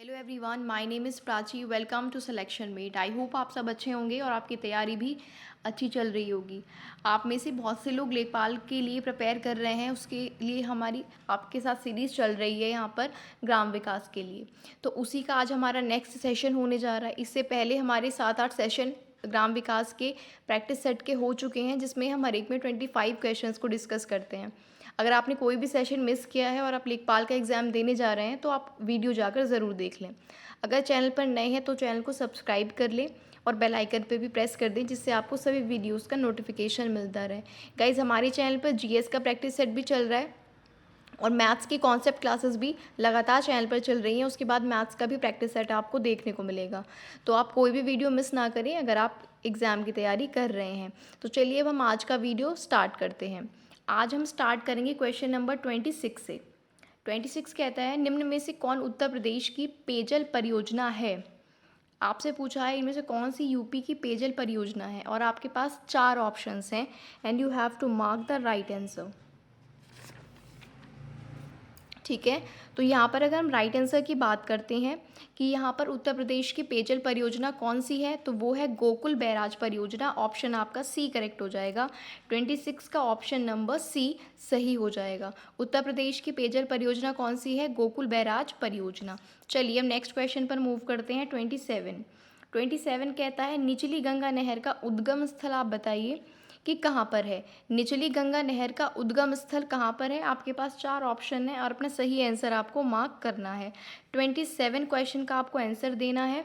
Hello everyone, my name is Prachi. Welcome to selection mate. I hope आप सब अच्छे होंगे और आपकी तैयारी भी अच्छी चल रही होगी। आप में से बहुत से लोग लेखपाल के लिए प्रिपेयर कर रहे हैं, उसके लिए हमारी आपके साथ सीरीज़ चल रही है यहाँ पर ग्राम विकास के लिए। तो उसी का आज हमारा नेक्स्ट सेशन होने जा रहा है। इससे पहले हमारे 7-8 सेशन ग्राम विकास के प्रैक्टिस सेट के हो चुके हैं, जिसमें हम हर एक में 25 क्वेश्चंस को डिस्कस करते हैं। अगर आपने कोई भी सेशन मिस किया है और आप लेखपाल का एग्ज़ाम देने जा रहे हैं तो आप वीडियो जाकर ज़रूर देख लें। अगर चैनल पर नए हैं तो चैनल को सब्सक्राइब कर लें और बेल आइकन पर भी प्रेस कर दें, जिससे आपको सभी वीडियोस का नोटिफिकेशन मिलता रहे। गाइज़, हमारे चैनल पर जीएस का प्रैक्टिस सेट भी चल रहा है और मैथ्स की कॉन्सेप्ट क्लासेस भी लगातार चैनल पर चल रही हैं। उसके बाद मैथ्स का भी प्रैक्टिस सेट आपको देखने को मिलेगा, तो आप कोई भी वीडियो मिस ना करें अगर आप एग्ज़ाम की तैयारी कर रहे हैं। तो चलिए अब हम आज का वीडियो स्टार्ट करते हैं। आज हम स्टार्ट करेंगे क्वेश्चन नंबर 26 से। 26 कहता है, निम्न में से कौन उत्तर प्रदेश की पेयजल परियोजना है। आपसे पूछा है इनमें से कौन सी यूपी की पेयजल परियोजना है और आपके पास 4 ऑप्शंस हैं and you have to mark the right answer. ठीक है, तो यहाँ पर अगर हम राइट आंसर की बात करते हैं कि यहाँ पर उत्तर प्रदेश की पेयजल परियोजना कौन सी है, तो वो है गोकुल बैराज परियोजना। ऑप्शन आपका सी करेक्ट हो जाएगा। 26 का ऑप्शन नंबर सी सही हो जाएगा। उत्तर प्रदेश की पेयजल परियोजना कौन सी है? गोकुल बैराज परियोजना। चलिए हम नेक्स्ट क्वेश्चन पर मूव करते हैं। 27 कहता है, निचली गंगा नहर का उद्गम स्थल आप बताइए कि कहाँ पर है। निचली गंगा नहर का उद्गम स्थल कहाँ पर है? आपके पास 4 ऑप्शन है और अपना सही आंसर आपको मार्क करना है। 27 क्वेश्चन का आपको आंसर देना है।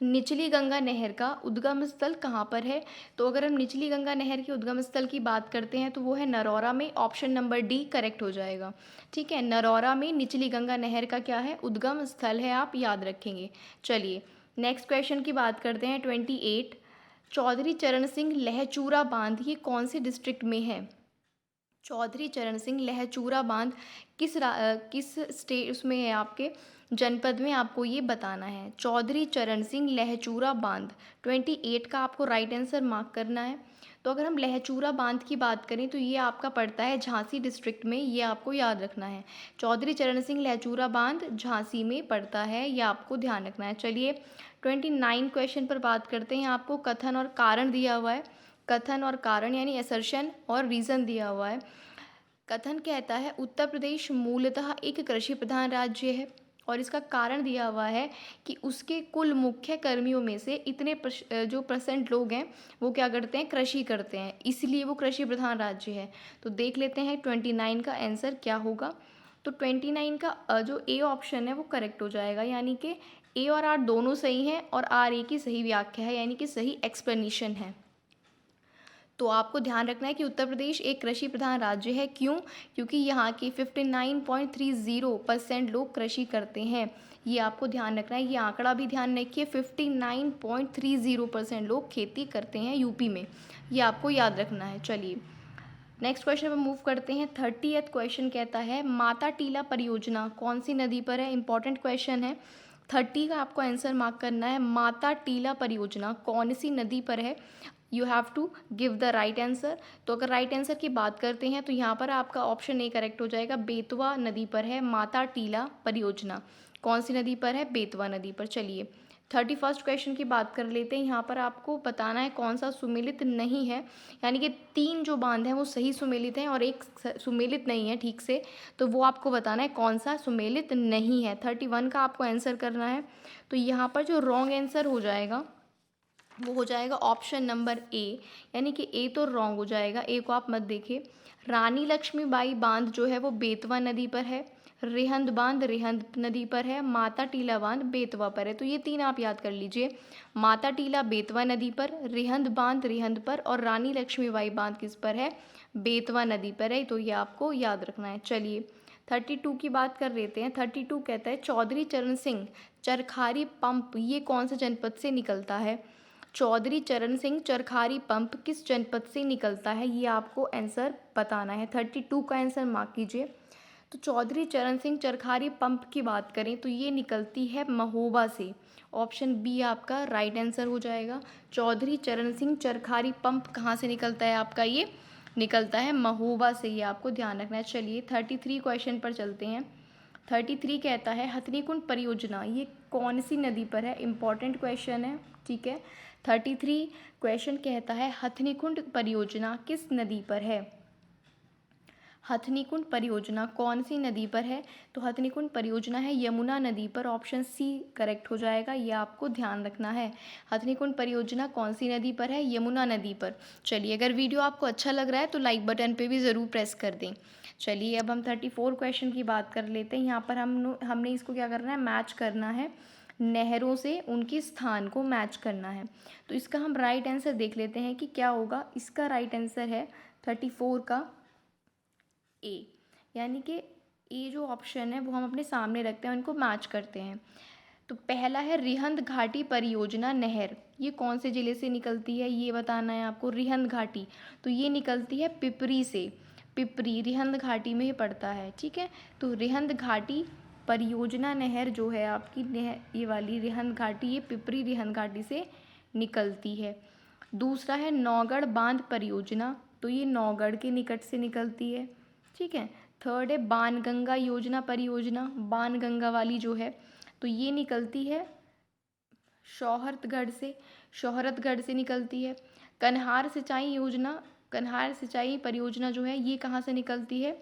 निचली गंगा नहर का उद्गम स्थल कहाँ पर है? तो अगर हम निचली गंगा नहर के उद्गम स्थल की बात करते हैं तो वो है नरौरा में। ऑप्शन नंबर डी करेक्ट हो जाएगा। ठीक है, नरौरा में निचली गंगा नहर का क्या है? उद्गम स्थल है, आप याद रखेंगे। चलिए नेक्स्ट क्वेश्चन की बात करते हैं। 28, चौधरी चरण सिंह लहचूरा बांध ये कौन से डिस्ट्रिक्ट में है? चौधरी चरण सिंह लहचूरा बांध किस स्टेट उसमें है? आपके जनपद में आपको ये बताना है। चौधरी चरण सिंह लहचूरा बांध 28 का आपको राइट आंसर मार्क करना है। तो अगर हम लहचूरा बांध की बात करें तो ये आपका पड़ता है झांसी डिस्ट्रिक्ट में, ये आपको याद रखना है। चौधरी चरण सिंह लहचूरा बांध झांसी में पड़ता है, ये आपको ध्यान रखना है। चलिए 29 क्वेश्चन पर बात करते हैं। आपको कथन और कारण दिया हुआ है। कथन और कारण यानी असर्शन और रीज़न दिया हुआ है। कथन कहता है, उत्तर प्रदेश मूलतः एक कृषि प्रधान राज्य है और इसका कारण दिया हुआ है कि उसके कुल मुख्य कर्मियों में से इतने जो % लोग हैं वो क्या करते हैं? कृषि करते हैं, इसलिए वो कृषि प्रधान राज्य है। तो देख लेते हैं 29 का आंसर क्या होगा। तो 29 का जो ए ऑप्शन है वो करेक्ट हो जाएगा, यानी कि ए और आर दोनों सही हैं और आर ए की सही व्याख्या है, यानी कि सही एक्सप्लेनेशन है। तो आपको ध्यान रखना है कि उत्तर प्रदेश एक कृषि प्रधान राज्य है। क्यों? क्योंकि यहाँ के 59.30% लोग कृषि करते हैं। ये आपको ध्यान रखना है, ये आंकड़ा भी ध्यान रखिए। 59.30% लोग खेती करते हैं यूपी में, ये आपको याद रखना है। चलिए नेक्स्ट क्वेश्चन पर मूव करते हैं। 30th क्वेश्चन कहता है, माता टीला परियोजना कौन सी नदी पर है? इंपॉर्टेंट क्वेश्चन है। 30 का आपको आंसर मार्क करना है। माता टीला परियोजना कौन सी नदी पर है? You have to give the right answer. तो अगर राइट आंसर की बात करते हैं तो यहाँ पर आपका ऑप्शन ए करेक्ट हो जाएगा। बेतवा नदी पर है माता टीला परियोजना। कौन सी नदी पर है? बेतवा नदी पर। चलिए 31st क्वेश्चन की बात कर लेते हैं। यहाँ पर आपको बताना है कौन सा सुमेलित नहीं है, यानी कि 3 जो बांध हैं वो सही सुमेलित हैं और एक सुमेलित नहीं है ठीक से, तो वो आपको बताना है कौन सा सुमेलित नहीं है। 31 का आपको आंसर करना है। तो यहाँ पर जो रॉन्ग आंसर हो जाएगा वो हो जाएगा ऑप्शन नंबर ए, यानी कि ए तो रॉन्ग हो जाएगा। ए को आप मत देखिए। रानी लक्ष्मीबाई बांध जो है वो बेतवा नदी पर है। रिहंद बांध रिहंद नदी पर है। माता टीला बांध बेतवा पर है। तो ये 3 आप याद कर लीजिए। माता टीला बेतवा नदी पर, रिहंद बांध रिहंद पर और रानी लक्ष्मीबाई बांध किस पर है? बेतवा नदी पर है। तो ये आपको याद रखना है। चलिए 32 की बात कर लेते हैं। 32 कहता है, चौधरी चरण सिंह चरखारी पंप ये कौन से जनपद से निकलता है? चौधरी चरण सिंह चरखारी पंप किस जनपद से निकलता है? ये आपको आंसर बताना है। 32 का आंसर मार्क कीजिए। तो चौधरी चरण सिंह चरखारी पंप की बात करें तो ये निकलती है महोबा से। ऑप्शन बी आपका राइट आंसर हो जाएगा। चौधरी चरण सिंह चरखारी पंप कहाँ से निकलता है? आपका ये निकलता है महोबा से, ये आपको ध्यान रखना है। चलिए 33 क्वेश्चन पर चलते हैं। 33 कहता है हथनीकुंड परियोजना ये कौन सी नदी पर है, इंपॉर्टेंट क्वेश्चन है, ठीक है। 33 क्वेश्चन कहता है हथनीकुंड परियोजना किस नदी पर है। हथनीकुंड परियोजना कौन सी नदी पर है, तो हथनीकुंड परियोजना है यमुना नदी पर, ऑप्शन सी करेक्ट हो जाएगा, ये आपको ध्यान रखना है। हथनीकुंड परियोजना कौन सी नदी पर है, यमुना नदी पर। चलिए, अगर वीडियो आपको अच्छा लग रहा है तो लाइक बटन पे भी ज़रूर प्रेस कर दें। चलिए, अब हम 34 क्वेश्चन की बात कर लेते हैं। यहाँ पर हमने इसको क्या करना है, मैच करना है, नहरों से उनके स्थान को मैच करना है। तो इसका हम राइट आंसर देख लेते हैं कि क्या होगा। इसका राइट आंसर है 34 का ए, यानी कि ए जो ऑप्शन है वो हम अपने सामने रखते हैं, उनको मैच करते हैं। तो पहला है रिहंद घाटी परियोजना नहर, ये कौन से ज़िले से निकलती है ये बताना है आपको। रिहंद घाटी तो ये निकलती है पिपरी से, पिपरी रिहंद घाटी में ही पड़ता है, ठीक है। तो रिहंद घाटी परियोजना नहर जो है आपकी नहर, ये वाली रिहंद घाटी, ये पिपरी रिहंद घाटी से निकलती है। दूसरा है नौगढ़ बांध परियोजना, तो ये नौगढ़ के निकट से निकलती है, ठीक है। थर्ड है बाणगंगा योजना परियोजना, बाणगंगा वाली जो है तो ये निकलती है शौहरतगढ़ से, शौहरतगढ़ से निकलती है। कन्हार सिंचाई योजना, कन्हार सिंचाई परियोजना जो है ये कहाँ से निकलती है,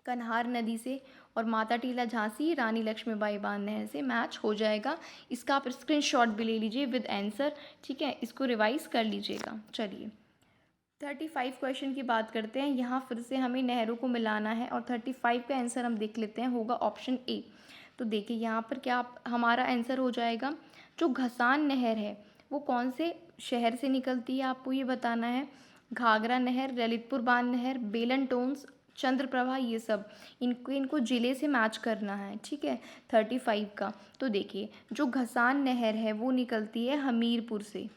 कन्हार नदी से। और माता टीला झांसी रानी लक्ष्मीबाई बांध नहर से मैच हो जाएगा। इसका आप स्क्रीनशॉट भी ले लीजिए विद आंसर, ठीक है, इसको रिवाइज कर लीजिएगा। चलिए 35 क्वेश्चन की बात करते हैं। यहाँ फिर से हमें नहरों को मिलाना है और 35 का आंसर हम देख लेते हैं, होगा ऑप्शन ए। तो देखिए यहाँ पर क्या हमारा आंसर हो जाएगा, जो घसान नहर है वो कौन से शहर से निकलती है आपको ये बताना है। घाघरा नहर, ललितपुर बांध नहर, बेलन टोन्स, चंद्रप्रभा, ये सब इनको ज़िले से मैच करना है, ठीक है। 35 का तो देखिए जो घसान नहर है वो निकलती है हमीरपुर से,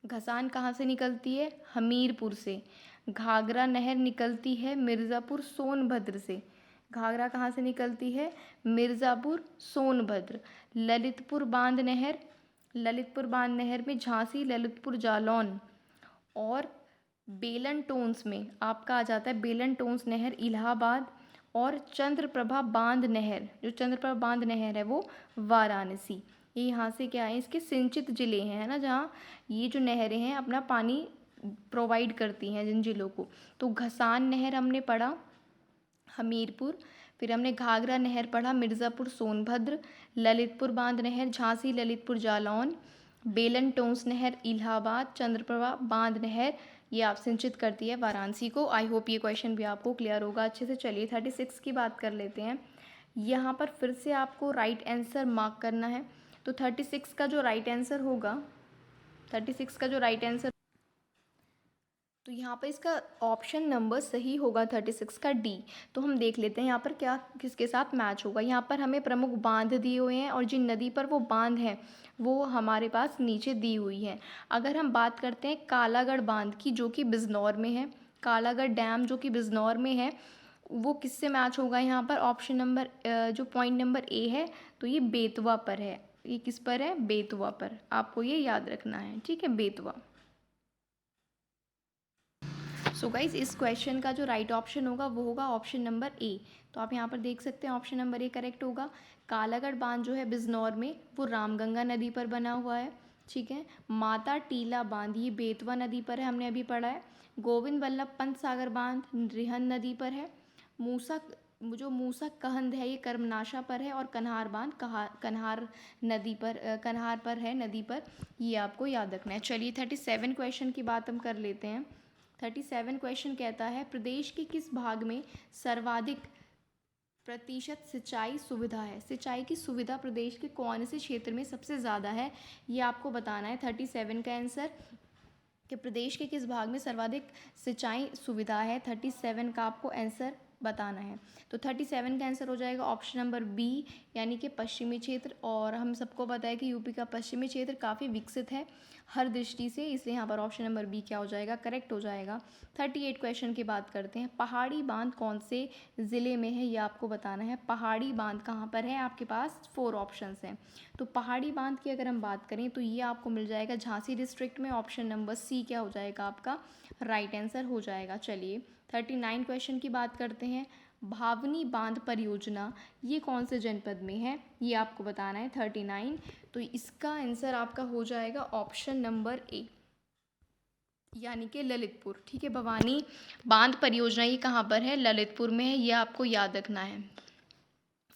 घसान कहाँ से निकलती है, हमीरपुर से। घाघरा नहर निकलती है मिर्ज़ापुर सोनभद्र से, घाघरा कहाँ से निकलती है, मिर्ज़ापुर सोनभद्र। ललितपुर बांध नहर, ललितपुर बांध नहर में झांसी, ललितपुर, जालौन। और बेलन टोन्स में आपका आ जाता है बेलन टोन्स नहर, इलाहाबाद। और चंद्रप्रभा बांध नहर, जो चंद्रप्रभा बांध नहर है वो वाराणसी। ये यहाँ से क्या है, इसके सिंचित ज़िले हैं, है ना, जहाँ ये जो नहरें हैं अपना पानी प्रोवाइड करती हैं जिन ज़िलों को। तो घसान नहर हमने पढ़ा हमीरपुर, फिर हमने घाघरा नहर पढ़ा मिर्ज़ापुर सोनभद्र, ललितपुर बांध नहर झांसी, ललितपुर, जालौन, बेलन टोन्स नहर इलाहाबाद, चंद्रप्रभा बांध नहर ये आप सिंचित करती है वाराणसी को। आई होप ये क्वेश्चन भी आपको क्लियर होगा अच्छे से। चलिए 36 की बात कर लेते हैं। यहाँ पर फिर से आपको राइट आंसर मार्क करना है। तो 36 का जो राइट आंसर होगा, 36 का जो राइट आंसर, तो यहाँ पर इसका ऑप्शन नंबर सही होगा 36 का डी। तो हम देख लेते हैं यहाँ पर क्या किसके साथ मैच होगा। यहाँ पर हमें प्रमुख बांध दिए हुए हैं और जिन नदी पर वो बांध हैं वो हमारे पास नीचे दी हुई है। अगर हम बात करते हैं कालागढ़ बांध की जो कि बिजनौर में है, कालागढ़ डैम जो कि बिजनौर में है, वो किससे मैच होगा यहाँ पर, ऑप्शन नंबर जो पॉइंट नंबर ए है तो ये बेतवा पर है। ये किस पर है, बेतवा पर, आपको ये याद रखना है, ठीक है, बेतवा। सो गाइज इस क्वेश्चन का जो राइट ऑप्शन होगा वो होगा ऑप्शन नंबर ए। तो आप यहाँ पर देख सकते हैं ऑप्शन नंबर ए करेक्ट होगा। कालागढ़ बांध जो है बिजनौर में वो रामगंगा नदी पर बना हुआ है, ठीक है। माता टीला बांध ये बेतवा नदी पर है, हमने अभी पढ़ा है। गोविंद वल्लभ पंत सागर बांध रिहंद नदी पर है। मूसा कहंद है ये कर्मनाशा पर है। और कन्हार बांध कन्हार नदी पर, कन्हार पर है नदी पर, ये आपको याद रखना है। चलिए 37 क्वेश्चन की बात हम कर लेते हैं। 37 क्वेश्चन कहता है प्रदेश के किस भाग में सर्वाधिक प्रतिशत सिंचाई सुविधा है, सिंचाई की सुविधा प्रदेश के कौन से क्षेत्र में सबसे ज़्यादा है, ये आपको बताना है। 37 का आंसर कि प्रदेश के किस भाग में सर्वाधिक सिंचाई सुविधा है, 37 का आपको आंसर बताना है। तो 37 का आंसर हो जाएगा ऑप्शन नंबर बी, यानी कि पश्चिमी क्षेत्र। और हम सबको पता है कि यूपी का पश्चिमी क्षेत्र काफ़ी विकसित है हर दृष्टि से, इसलिए यहाँ पर ऑप्शन नंबर बी क्या हो जाएगा, करेक्ट हो जाएगा। 38 क्वेश्चन की बात करते हैं। पहाड़ी बांध कौन से ज़िले में है ये आपको बताना है। पहाड़ी बांध कहाँ पर है, आपके पास 4 ऑप्शंस हैं। तो पहाड़ी बांध की अगर हम बात करें तो ये आपको मिल जाएगा झांसी डिस्ट्रिक्ट में, ऑप्शन नंबर सी क्या हो जाएगा आपका राइट आंसर हो जाएगा। चलिए 39 क्वेश्चन की बात करते हैं। भावनी बांध परियोजना ये कौन से जनपद में है, ये आपको बताना है 39। तो इसका आंसर आपका हो जाएगा ऑप्शन नंबर ए, यानी कि ललितपुर। ठीक है, भवानी बांध परियोजना ये कहाँ पर है, ललितपुर में है, ये आपको याद रखना है।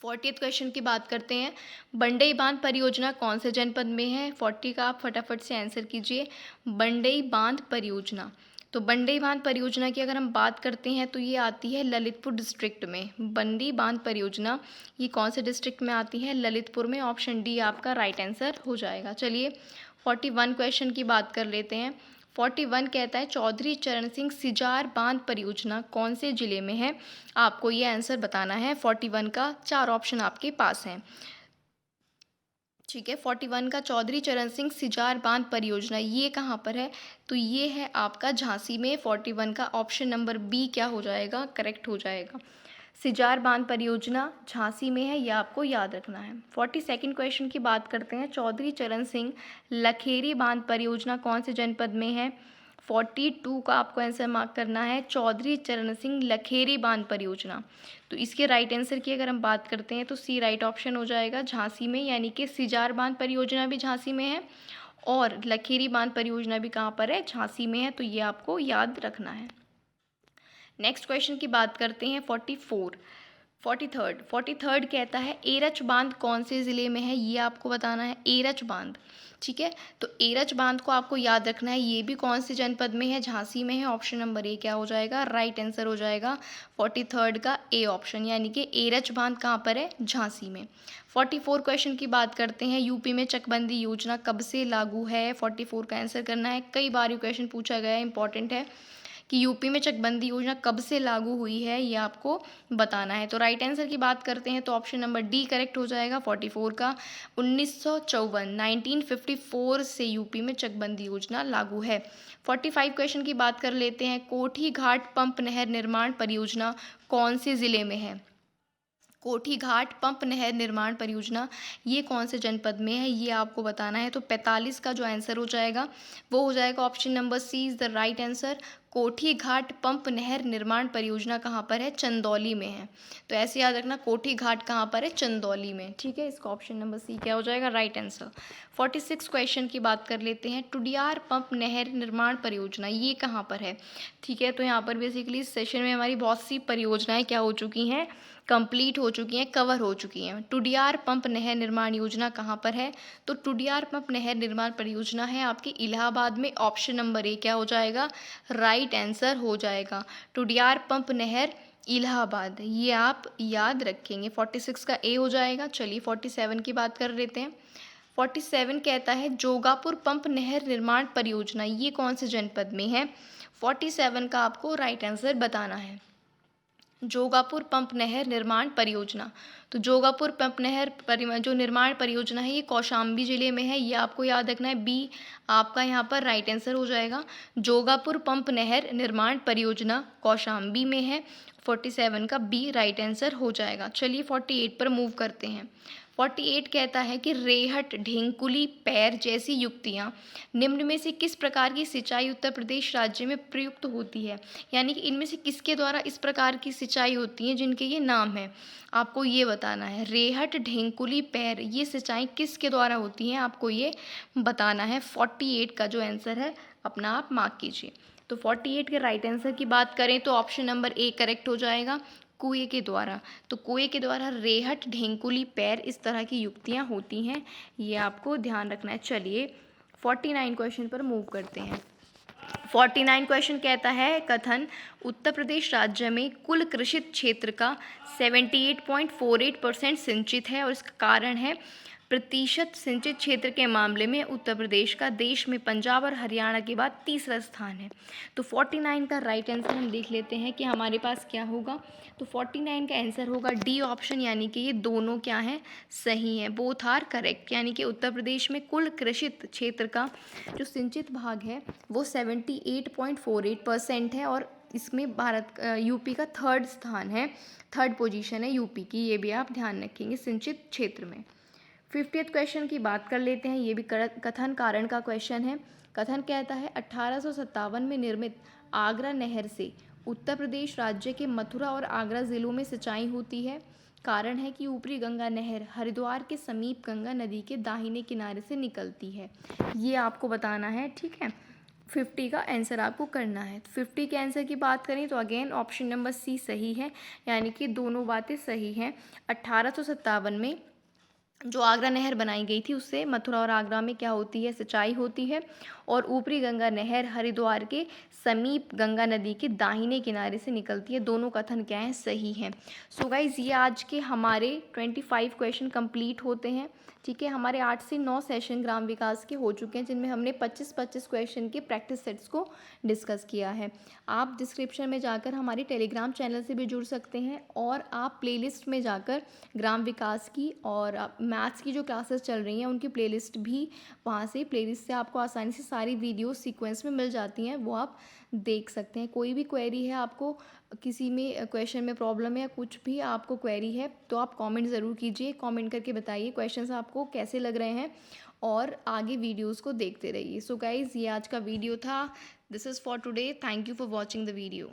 40th क्वेश्चन की बात करते हैं, बंडई बांध परियोजना कौन से जनपद में है। 40 का आप फटाफट से आंसर कीजिए। बंडई बांध परियोजना, तो बंडई बांध परियोजना की अगर हम बात करते हैं तो ये आती है ललितपुर डिस्ट्रिक्ट में। बंडई बांध परियोजना ये कौन से डिस्ट्रिक्ट में आती है, ललितपुर में। ऑप्शन डी आपका राइट आंसर हो जाएगा। चलिए 41 क्वेश्चन की बात कर लेते हैं। 41 कहता है चौधरी चरण सिंह सिजार बांध परियोजना कौन से जिले में है, आपको ये आंसर बताना है। 41 का 4 ऑप्शन आपके पास हैं। ठीक है, 41 का चौधरी चरण सिंह सिजार बांध परियोजना ये कहाँ पर है, तो ये है आपका झांसी में। 41 का ऑप्शन नंबर बी क्या हो जाएगा, करेक्ट हो जाएगा। सिजार बांध परियोजना झांसी में है, यह आपको याद रखना है। 42nd क्वेश्चन की बात करते हैं, चौधरी चरण सिंह लखेरी बांध परियोजना कौन से जनपद में है। 42 का आपको आंसर मार्क करना है, चौधरी चरण सिंह लखेरी बांध परियोजना। तो इसके राइट आंसर की अगर हम बात करते हैं तो सी राइट ऑप्शन हो जाएगा, झांसी में, यानी कि सिजार बांध परियोजना भी झांसी में है और लखेरी बांध परियोजना भी कहाँ पर है, झांसी में है। तो ये आपको याद रखना है। नेक्स्ट क्वेश्चन की बात करते हैं 43rd कहता है एरच बांध कौन से ज़िले में है, ये आपको बताना है। एरच बांध, ठीक है, तो एरच बांध को आपको याद रखना है, ये भी कौन से जनपद में है, झांसी में है। ऑप्शन नंबर ए क्या हो जाएगा, राइट आंसर हो जाएगा 43rd का ए ऑप्शन, यानी कि एरच बांध कहाँ पर है, झांसी में। 44 क्वेश्चन की बात करते हैं, यूपी में चकबंदी योजना कब से लागू है। 44 का आंसर करना है, कई बार ये क्वेश्चन पूछा गया है, इंपॉर्टेंट है कि यूपी में चकबंदी योजना कब से लागू हुई है, ये आपको बताना है। तो राइट आंसर की बात करते हैं तो ऑप्शन नंबर डी करेक्ट हो जाएगा 44 का। 1954 से यूपी में चकबंदी योजना लागू है। 45 क्वेश्चन की बात कर लेते हैं, कोठी घाट पंप नहर निर्माण परियोजना कौन से ज़िले में है। कोठी घाट पंप नहर निर्माण परियोजना ये कौन से जनपद में है, ये आपको बताना है। तो 45 का जो आंसर हो जाएगा वो हो जाएगा option number C is the right answer. कोठी घाट पंप नहर निर्माण परियोजना कहाँ पर है, चंदौली में है। तो ऐसे याद रखना, कोठी घाट कहाँ पर है, चंदौली में। ठीक है, इसका ऑप्शन नंबर सी क्या हो जाएगा, राइट आंसर। 46 क्वेश्चन की बात कर लेते हैं, टुडियार पंप नहर निर्माण परियोजना ये कहाँ पर है। ठीक है, तो यहाँ पर बेसिकली इस सेशन में हमारी बहुत सी परियोजनाएं क्या हो चुकी हैं, कंप्लीट हो चुकी हैं, कवर हो चुकी हैं। टुडियार पंप नहर निर्माण योजना कहाँ पर है, तो टुडियार पंप नहर निर्माण परियोजना है आपके इलाहाबाद में। ऑप्शन नंबर ए क्या हो जाएगा, राइट आंसर हो जाएगा। टुडियार पंप नहर इलाहाबाद, ये आप याद रखेंगे। 46 का ए हो जाएगा। चलिए 47 की बात कर लेते हैं। 47 कहता है जोगापुर पंप नहर निर्माण परियोजना ये कौन से जनपद में है। 47 का आपको राइट आंसर बताना है। जोगापुर पंप नहर निर्माण परियोजना, तो जोगापुर पंप नहर जो निर्माण परियोजना है ये कौशाम्बी जिले में है, ये आपको याद रखना है। बी आपका यहाँ पर राइट आंसर हो जाएगा। जोगापुर पंप नहर निर्माण परियोजना कौशाम्बी में है। 47 का बी राइट आंसर हो जाएगा। चलिए 48 पर मूव करते हैं। 48 कहता है कि रेहट, ढेंकुली, पैर जैसी युक्तियाँ निम्न में से किस प्रकार की सिंचाई उत्तर प्रदेश राज्य में प्रयुक्त होती है, यानी कि इनमें से किसके द्वारा इस प्रकार की सिंचाई होती हैं जिनके ये नाम हैं, आपको ये बताना है। रेहट, ढेंकुली, पैर ये सिंचाई किसके द्वारा होती हैं, आपको ये बताना है। 48 का जो आंसर है अपना आप मार्क कीजिए। तो 48 के राइट आंसर की बात करें तो ऑप्शन नंबर ए करेक्ट हो जाएगा, कुएं के द्वारा। तो कुएं के द्वारा रेहट, ढेंकुली, पैर इस तरह की युक्तियाँ होती हैं, ये आपको ध्यान रखना है। चलिए 49 क्वेश्चन पर मूव करते हैं। 49 क्वेश्चन कहता है कथन उत्तर प्रदेश राज्य में कुल कृषित क्षेत्र का 78.48% सिंचित है और इसका कारण है प्रतिशत सिंचित क्षेत्र के मामले में उत्तर प्रदेश का देश में पंजाब और हरियाणा के बाद तीसरा स्थान है। तो 49 का राइट आंसर हम देख लेते हैं कि हमारे पास क्या होगा। तो 49 का आंसर होगा डी ऑप्शन, यानी कि ये दोनों क्या हैं, सही हैं, बोथ आर करेक्ट। यानी कि उत्तर प्रदेश में कुल कृषित क्षेत्र का जो सिंचित भाग है वो 78.48% है और इसमें यूपी का थर्ड स्थान है, थर्ड पोजीशन है यूपी की, ये भी आप ध्यान रखेंगे सिंचित क्षेत्र में। 50th क्वेश्चन की बात कर लेते हैं, ये भी कथन कारण का क्वेश्चन है। कथन कहता है 1857 में निर्मित आगरा नहर से उत्तर प्रदेश राज्य के मथुरा और आगरा ज़िलों में सिंचाई होती है। कारण है कि ऊपरी गंगा नहर हरिद्वार के समीप गंगा नदी के दाहिने किनारे से निकलती है। ये आपको बताना है, ठीक है। 50 का आंसर आपको करना है। 50 के आंसर की बात करें तो अगेन ऑप्शन नंबर सी सही है, यानी कि दोनों बातें सही हैं। 1857 में जो आगरा नहर बनाई गई थी उससे मथुरा और आगरा में क्या होती है, सिंचाई होती है। और ऊपरी गंगा नहर हरिद्वार के समीप गंगा नदी के दाहिने किनारे से निकलती है। दोनों कथन क्या हैं, सही हैं। सो गाइज ये आज के हमारे 25 क्वेश्चन कंप्लीट होते हैं, ठीक है। हमारे 8 से 9 सेशन ग्राम विकास के हो चुके हैं, जिनमें हमने 25-25 क्वेश्चन के प्रैक्टिस सेट्स को डिस्कस किया है। आप डिस्क्रिप्शन में जाकर हमारे टेलीग्राम चैनल से भी जुड़ सकते हैं, और आप प्लेलिस्ट में जाकर ग्राम विकास की और मैथ्स की जो क्लासेस चल रही हैं उनकी प्लेलिस्ट भी वहाँ से प्लेलिस्ट से आपको आसानी से सारी वीडियो सीक्वेंस में मिल जाती हैं, वो आप देख सकते हैं। कोई भी क्वेरी है, आपको किसी में क्वेश्चन में प्रॉब्लम है या कुछ भी आपको क्वेरी है, तो आप कमेंट ज़रूर कीजिए। कमेंट करके बताइए क्वेश्चंस आपको कैसे लग रहे हैं, और आगे वीडियोस को देखते रहिए। सो गाइज़ ये आज का वीडियो था। This is for today. Thank you for watching the video.